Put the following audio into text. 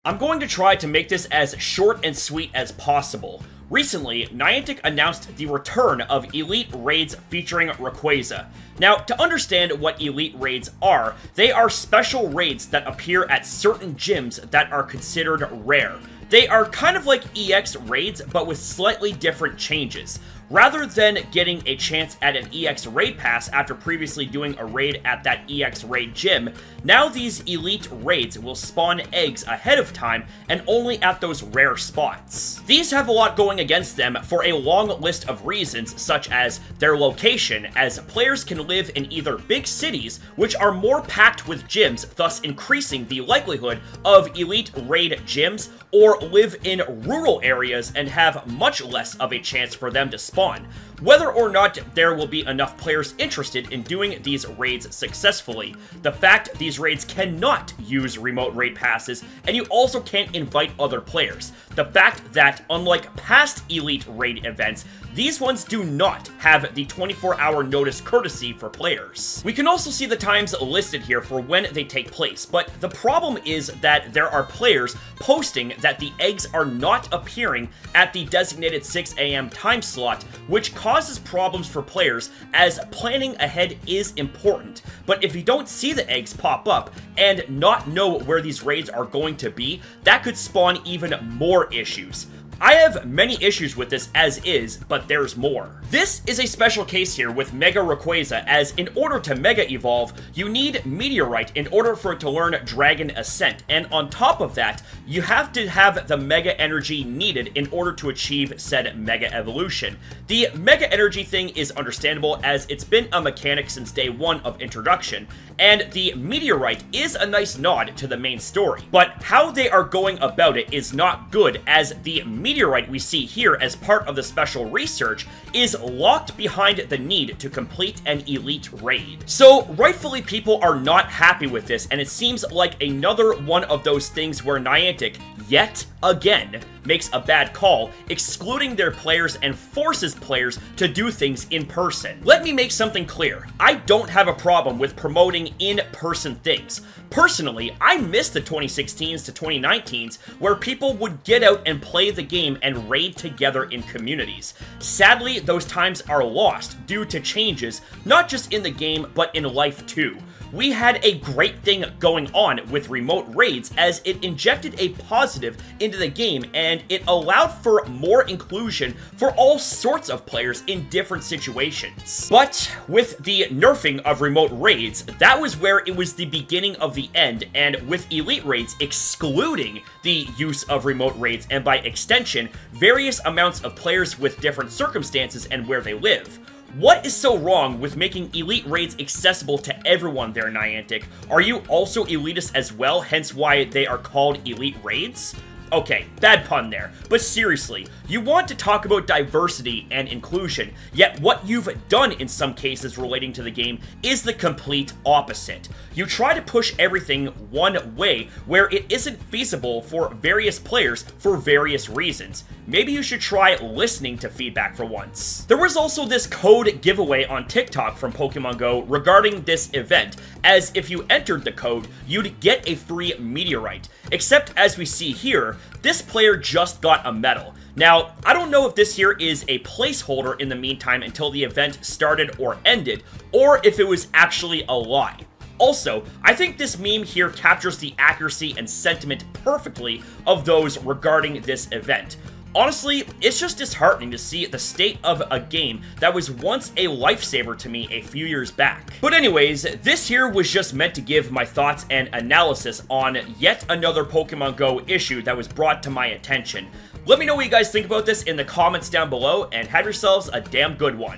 I'm going to try to make this as short and sweet as possible. Recently, Niantic announced the return of Elite Raids featuring Rayquaza. Now, to understand what Elite Raids are, they are special raids that appear at certain gyms that are considered rare. They are kind of like EX raids, but with slightly different changes. Rather than getting a chance at an EX raid pass after previously doing a raid at that EX raid gym, now these elite raids will spawn eggs ahead of time and only at those rare spots. These have a lot going against them for a long list of reasons, such as their location, as players can live in either big cities, which are more packed with gyms, thus increasing the likelihood of elite raid gyms, or live in rural areas and have much less of a chance for them to spawn. Whether or not there will be enough players interested in doing these raids successfully. The fact these raids cannot use remote raid passes, and you also can't invite other players. The fact that, unlike past Elite Raid events, these ones do not have the 24-hour notice courtesy for players. We can also see the times listed here for when they take place, but the problem is that there are players posting that the eggs are not appearing at the designated 6 AM time slot, which causes problems for players, as planning ahead is important. But if you don't see the eggs pop up and not know where these raids are going to be, that could spawn even more issues. I have many issues with this as is, but there's more. This is a special case here with Mega Rayquaza, as in order to Mega Evolve, you need Meteorite in order for it to learn Dragon Ascent, and on top of that, you have to have the Mega Energy needed in order to achieve said Mega Evolution. The Mega Energy thing is understandable, as it's been a mechanic since day one of introduction, and the Meteorite is a nice nod to the main story, but how they are going about it is not good, as the Meteorite we see here as part of the special research is locked behind the need to complete an elite raid. So rightfully people are not happy with this, and it seems like another one of those things where Niantic, yet again, makes a bad call, excluding their players and forces players to do things in person. Let me make something clear. I don't have a problem with promoting in-person things. Personally, I miss the 2016s to 2019s where people would get out and play the game and raid together in communities. Sadly, those times are lost due to changes, not just in the game, but in life too. We had a great thing going on with remote raids, as it injected a positive into the game and it allowed for more inclusion for all sorts of players in different situations. But with the nerfing of remote raids, that was where it was the beginning of the end, and with elite raids excluding the use of remote raids, and by extension, various amounts of players with different circumstances and where they live. What is so wrong with making elite raids accessible to everyone there, Niantic? Are you also elitist as well, hence why they are called elite raids? Okay, bad pun there, but seriously, you want to talk about diversity and inclusion, yet what you've done in some cases relating to the game is the complete opposite. You try to push everything one way where it isn't feasible for various players for various reasons. Maybe you should try listening to feedback for once. There was also this code giveaway on TikTok from Pokemon Go regarding this event, as if you entered the code, you'd get a free Meteorite. Except as we see here, this player just got a medal. Now, I don't know if this here is a placeholder in the meantime until the event started or ended, or if it was actually a lie. Also, I think this meme here captures the accuracy and sentiment perfectly of those regarding this event. Honestly, it's just disheartening to see the state of a game that was once a lifesaver to me a few years back. But anyways, this here was just meant to give my thoughts and analysis on yet another Pokemon Go issue that was brought to my attention. Let me know what you guys think about this in the comments down below, and have yourselves a damn good one.